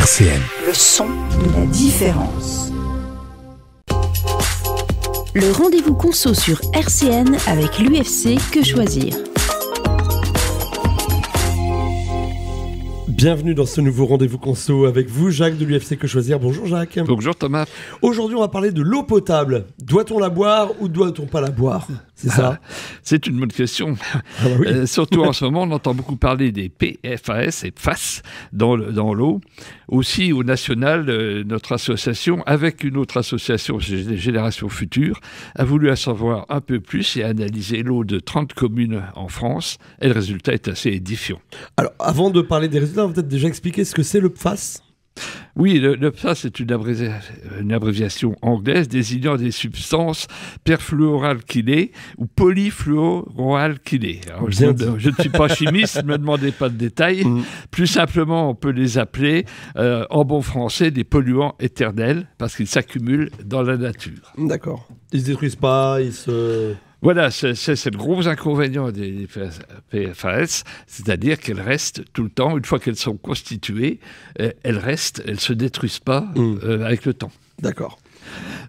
RCN. Le son de la différence. Le rendez-vous conso sur RCN avec l'UFC Que Choisir. Bienvenue dans ce nouveau rendez-vous conso avec vous, Jacques de l'UFC Que Choisir. Bonjour Jacques. Bonjour Thomas. Aujourd'hui, on va parler de l'eau potable. Doit-on la boire ou doit-on pas la boire ? C'est ça ? C'est une bonne question. Oui. Surtout en ce moment, on entend beaucoup parler des PFAS et PFAS dans l'eau. Aussi, au national, notre association, avec une autre association, Génération Future, a voulu en savoir un peu plus et analyser l'eau de 30 communes en France. Et le résultat est assez édifiant. Alors, avant de parler des résultats, on va peut-être déjà expliquer ce que c'est le PFAS. Oui, le PFAS, c'est une abréviation anglaise désignant des substances perfluoroalkylées ou polyfluoroalkylées. Alors, je ne suis pas chimiste, ne me demandez pas de détails. Plus simplement, on peut les appeler, en bon français, des polluants éternels, parce qu'ils s'accumulent dans la nature. D'accord. Ils ne se détruisent pas, ils se... Voilà, c'est le gros inconvénient des PFAS, c'est-à-dire qu'elles restent tout le temps, une fois qu'elles sont constituées, elles restent, elles ne se détruisent pas avec le temps. D'accord.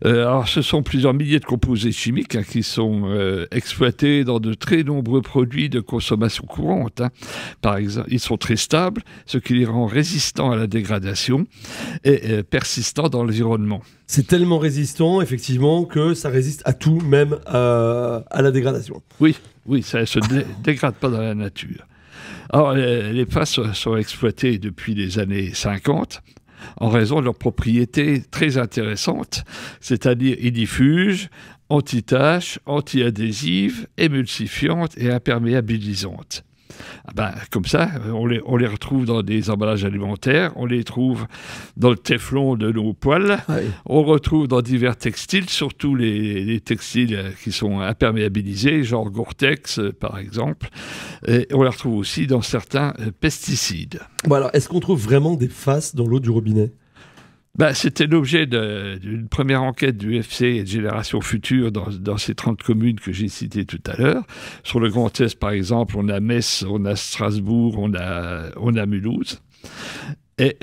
Alors, ce sont plusieurs milliers de composés chimiques qui sont exploités dans de très nombreux produits de consommation courante. Par exemple, ils sont très stables, ce qui les rend résistants à la dégradation et persistants dans l'environnement. C'est tellement résistant, effectivement, que ça résiste à tout, même à la dégradation. Oui, ça ne se dégrade pas dans la nature. Alors, les PFAS sont exploités depuis les années 50. En raison de leurs propriétés très intéressantes, c'est-à-dire idifuges, anti-taches, anti-adhésives, émulsifiantes et imperméabilisantes. Comme ça, on les retrouve dans des emballages alimentaires, on les trouve dans le téflon de nos poêles, on retrouve dans divers textiles, surtout les textiles qui sont imperméabilisés, genre Gore-Tex par exemple, et on les retrouve aussi dans certains pesticides. Bon alors, est-ce qu'on trouve vraiment des PFAS dans l'eau du robinet ? C'était l'objet d'une première enquête du UFC et de Génération Future dans ces 30 communes que j'ai citées tout à l'heure. Sur le Grand Est, par exemple, on a Metz, on a Strasbourg, on a Mulhouse. Et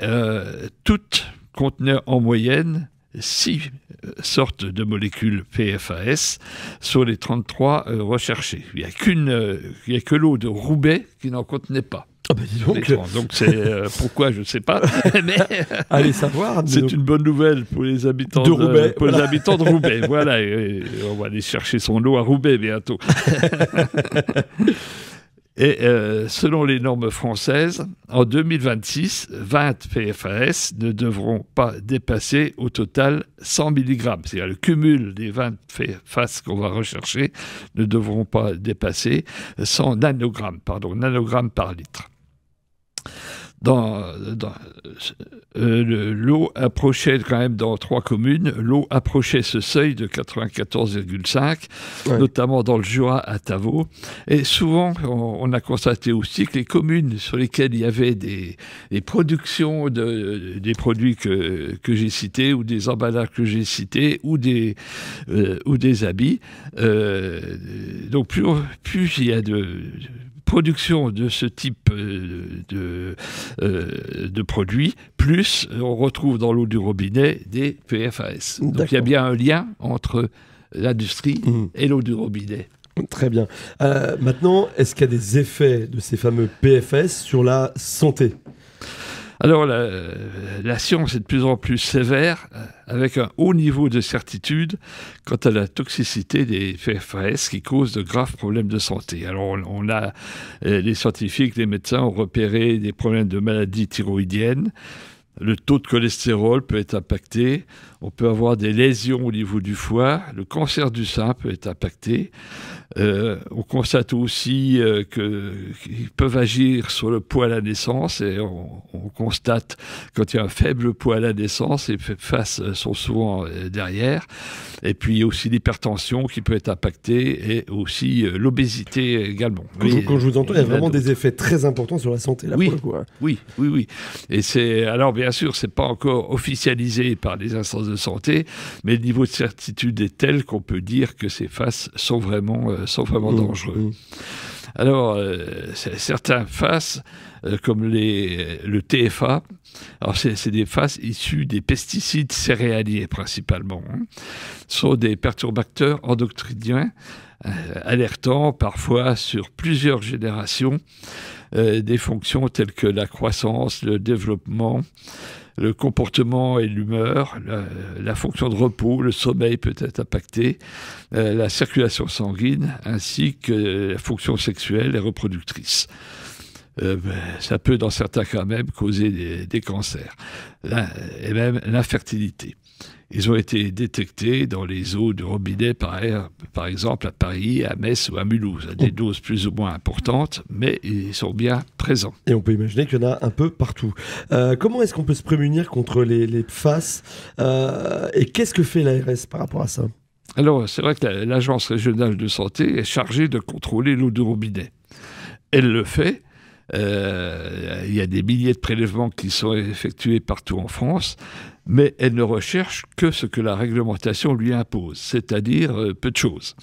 toutes contenaient en moyenne 6 sortes de molécules PFAS sur les 33 recherchées. Il n'y a que l'eau de Roubaix qui n'en contenait pas. Donc c'est pourquoi je ne sais pas, mais allez savoir. C'est une bonne nouvelle pour les habitants de Roubaix. Les habitants de Roubaix, voilà. On va aller chercher son eau à Roubaix bientôt. Et selon les normes françaises, en 2026, 20 PFAS ne devront pas dépasser au total 100 mg. C'est-à-dire le cumul des 20 PFAS qu'on va rechercher ne devront pas dépasser 100 nanogrammes par litre. L'eau approchait quand même dans 3 communes, l'eau approchait ce seuil de 94,5, notamment dans le Jura à Tavaux. Et souvent, on a constaté aussi que les communes sur lesquelles il y avait des productions des produits que j'ai cités, ou des emballages que j'ai cités, ou des habits, donc plus il y a de production de ce type de produits, plus on retrouve dans l'eau du robinet des PFAS. Donc il y a bien un lien entre l'industrie et l'eau du robinet. Très bien. Maintenant, est-ce qu'il y a des effets de ces fameux PFAS sur la santé ? Alors, la science est de plus en plus sévère, avec un haut niveau de certitude quant à la toxicité des PFAS qui causent de graves problèmes de santé. Alors, les scientifiques, les médecins ont repéré des problèmes de maladies thyroïdiennes. Le taux de cholestérol peut être impacté, on peut avoir des lésions au niveau du foie, le cancer du sein peut être impacté. On constate aussi qu'ils peuvent agir sur le poids à la naissance, et on constate quand il y a un faible poids à la naissance, les PFAS sont souvent derrière. Et puis aussi l'hypertension qui peut être impactée, et aussi l'obésité également. Quand je vous entends, il y a vraiment des effets très importants sur la santé. Là, oui, pour le coup, oui. Et alors bien sûr, c'est pas encore officialisé par les instances de santé, mais le niveau de certitude est tel qu'on peut dire que ces PFAS sont vraiment dangereux. Alors, certains FAS, comme le TFA, alors c'est des FAS issus des pesticides céréaliers principalement, sont des perturbateurs endocriniens alertant parfois sur plusieurs générations des fonctions telles que la croissance, le développement, le comportement et l'humeur, la fonction de repos, le sommeil peut être impacté, la circulation sanguine, ainsi que la fonction sexuelle et reproductrice. Ça peut, dans certains cas même, causer des cancers, et même l'infertilité. Ils ont été détectés dans les eaux de robinet, par exemple à Paris, à Metz ou à Mulhouse, à des doses plus ou moins importantes, mais ils sont bien présents. Et on peut imaginer qu'il y en a un peu partout. Comment est-ce qu'on peut se prémunir contre les PFAS et qu'est-ce que fait l'ARS par rapport à ça? Alors, c'est vrai que l'Agence régionale de santé est chargée de contrôler l'eau de robinet. Elle le fait. Il y a des milliers de prélèvements qui sont effectués partout en France, mais elle ne recherche que ce que la réglementation lui impose, c'est-à-dire peu de choses.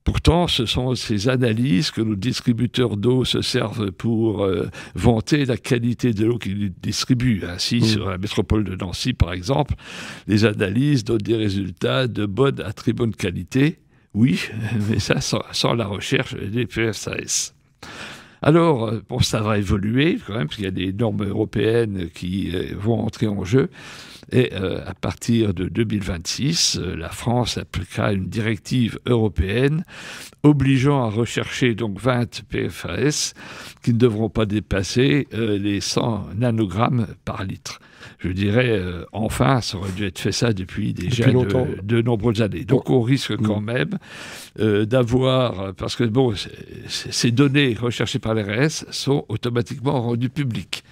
Pourtant, ce sont ces analyses que nos distributeurs d'eau se servent pour vanter la qualité de l'eau qu'ils distribuent. Ainsi, sur la métropole de Nancy, par exemple, les analyses donnent des résultats de bonne à très bonne qualité. Oui, mais ça sans la recherche des PFAS. Alors, bon, ça va évoluer quand même, parce qu'il y a des normes européennes qui vont entrer en jeu. Et à partir de 2026, la France appliquera une directive européenne obligeant à rechercher donc 20 PFAS qui ne devront pas dépasser les 100 nanogrammes par litre. Je dirais, enfin, ça aurait dû être fait ça depuis déjà de nombreuses années. Donc on risque quand même d'avoir, parce que bon, ces données recherchées par l'ARS sont automatiquement rendues publiques.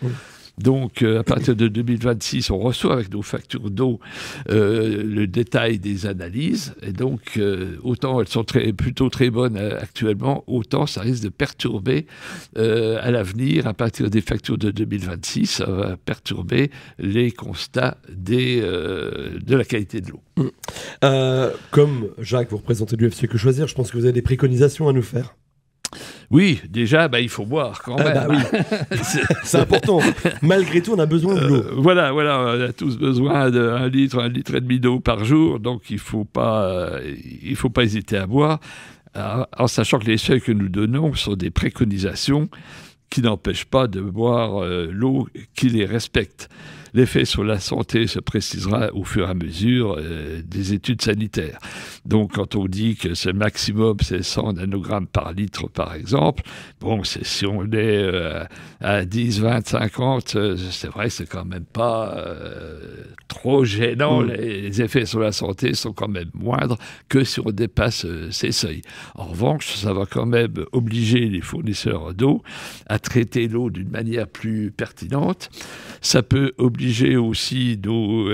Donc, à partir de 2026, on reçoit avec nos factures d'eau le détail des analyses. Et donc, autant elles sont plutôt très bonnes actuellement, autant ça risque de perturber à l'avenir, à partir des factures de 2026, ça va perturber les constats de la qualité de l'eau. Comme Jacques, vous représentez l'UFC Que Choisir, je pense que vous avez des préconisations à nous faire. Oui, déjà, il faut boire quand même. Oui. C'est important. Malgré tout, on a besoin de l'eau. Voilà, on a tous besoin d'1 litre, 1,5 litre d'eau par jour, donc il faut pas hésiter à boire, en sachant que les seuils que nous donnons sont des préconisations qui n'empêchent pas de boire l'eau qui les respecte. L'effet sur la santé se précisera au fur et à mesure des études sanitaires. Donc, quand on dit que ce maximum, c'est 100 nanogrammes par litre, par exemple, bon, si on est à 10, 20, 50, c'est vrai que c'est quand même pas trop gênant. Les effets sur la santé sont quand même moindres que si on dépasse ces seuils. En revanche, ça va quand même obliger les fournisseurs d'eau à traiter l'eau d'une manière plus pertinente. Ça peut obliger aussi nos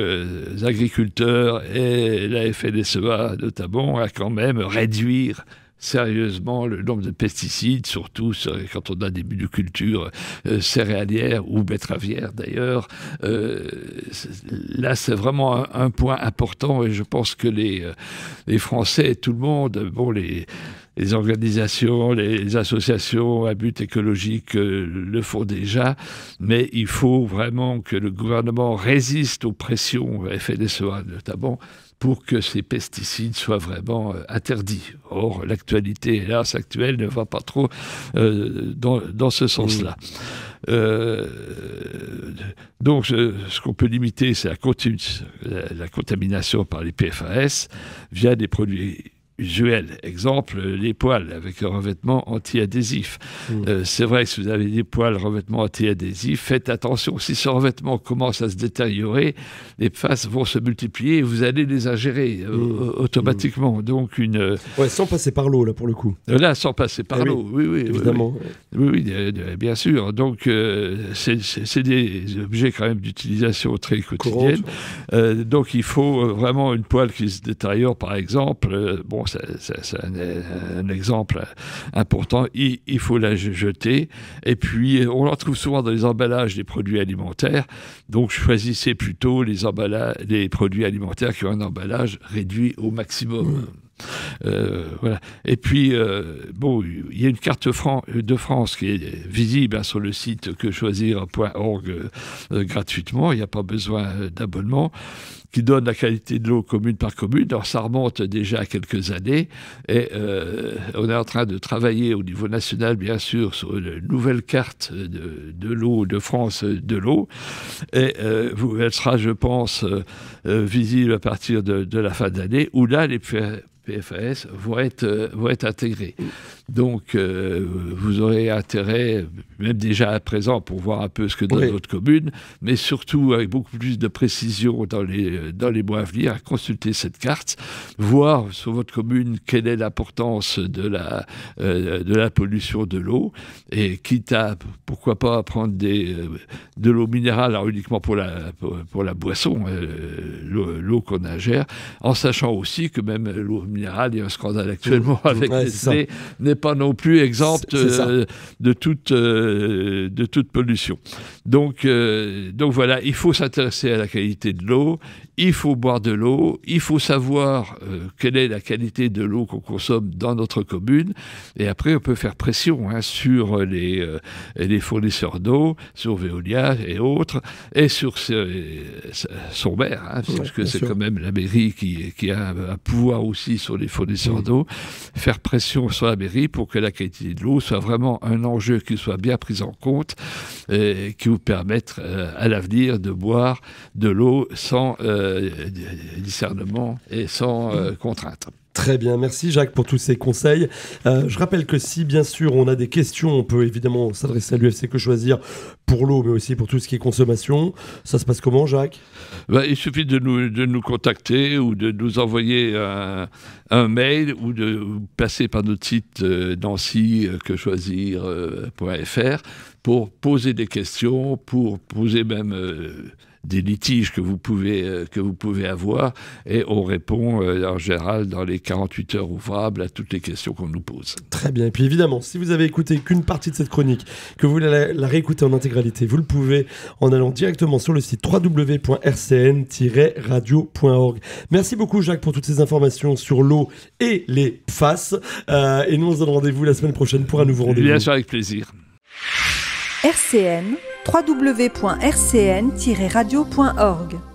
agriculteurs et la FNSEA notamment à quand même réduire sérieusement le nombre de pesticides, surtout quand on a des monocultures céréalières ou betteravières d'ailleurs. Là, c'est vraiment un point important et je pense que les Français, tout le monde, bon, les organisations, les associations à but écologique le font déjà, mais il faut vraiment que le gouvernement résiste aux pressions FNSEA notamment pour que ces pesticides soient vraiment interdits. Or, l'actualité, hélas, actuelle ne va pas trop dans ce sens-là. Donc, ce qu'on peut limiter, c'est la contamination par les PFAS via des produits usuel. Exemple, les poêles avec un revêtement anti-adhésif. C'est vrai que si vous avez des poêles revêtement anti-adhésif, faites attention. Si ce revêtement commence à se détériorer, les PFAS vont se multiplier et vous allez les ingérer automatiquement. Donc sans passer par l'eau, là, pour le coup. Là, sans passer par l'eau, oui, évidemment. Oui, bien sûr. Donc, c'est des objets quand même d'utilisation très quotidienne. Donc, il faut vraiment une poêle qui se détériore, par exemple. Bon, c'est un exemple important. Il faut la jeter. Et puis, on en trouve souvent dans les emballages des produits alimentaires. Donc, choisissez plutôt les produits alimentaires qui ont un emballage réduit au maximum. Voilà. Et puis, bon, il y a une carte de France qui est visible sur le site quechoisir.org gratuitement. Il n'y a pas besoin d'abonnement, qui donne la qualité de l'eau commune par commune. Alors ça remonte déjà à quelques années et on est en train de travailler au niveau national, bien sûr, sur une nouvelle carte de l'eau, de France de l'eau. Et elle sera, je pense, visible à partir de la fin d'année, où là, les PFAS vont être intégrés. Donc, vous aurez intérêt, même déjà à présent, pour voir un peu ce que donne votre commune, mais surtout avec beaucoup plus de précision dans les mois à venir, à consulter cette carte, voir sur votre commune quelle est l'importance de la pollution de l'eau, et quitte à, pourquoi pas, prendre de l'eau minérale, alors uniquement pour la boisson, l'eau qu'on ingère, en sachant aussi que même l'eau minérale, il y a un scandale actuellement avec Nestlé, n'est pas non plus exempte de toute pollution. Donc voilà, il faut s'intéresser à la qualité de l'eau, il faut boire de l'eau, il faut savoir quelle est la qualité de l'eau qu'on consomme dans notre commune, et après on peut faire pression sur les fournisseurs d'eau, sur Veolia et autres, et sur son maire, parce que c'est quand même la mairie qui a un pouvoir aussi sur les fournisseurs d'eau, faire pression sur la mairie pour que la qualité de l'eau soit vraiment un enjeu qui soit bien pris en compte et qui vous permette à l'avenir de boire de l'eau sans discernement et sans contrainte. Très bien, merci Jacques pour tous ces conseils. Je rappelle que si bien sûr on a des questions, on peut évidemment s'adresser à l'UFC Que Choisir pour l'eau, mais aussi pour tout ce qui est consommation. Ça se passe comment, Jacques ? Il suffit de nous contacter ou de nous envoyer un mail ou de passer par notre site Nancy quechoisir.fr pour poser des questions, pour poser même des litiges que vous pouvez avoir, et on répond en général dans les 48 heures ouvrables à toutes les questions qu'on nous pose. Très bien. Et puis évidemment, si vous avez écouté qu'une partie de cette chronique, que vous voulez la réécouter en intégralité, vous le pouvez en allant directement sur le site www.rcn-radio.org. Merci beaucoup Jacques pour toutes ces informations sur l'eau et les PFAS. Et nous on se donne rendez-vous la semaine prochaine pour un nouveau rendez-vous. Bien sûr, avec plaisir. RCN, www.rcn-radio.org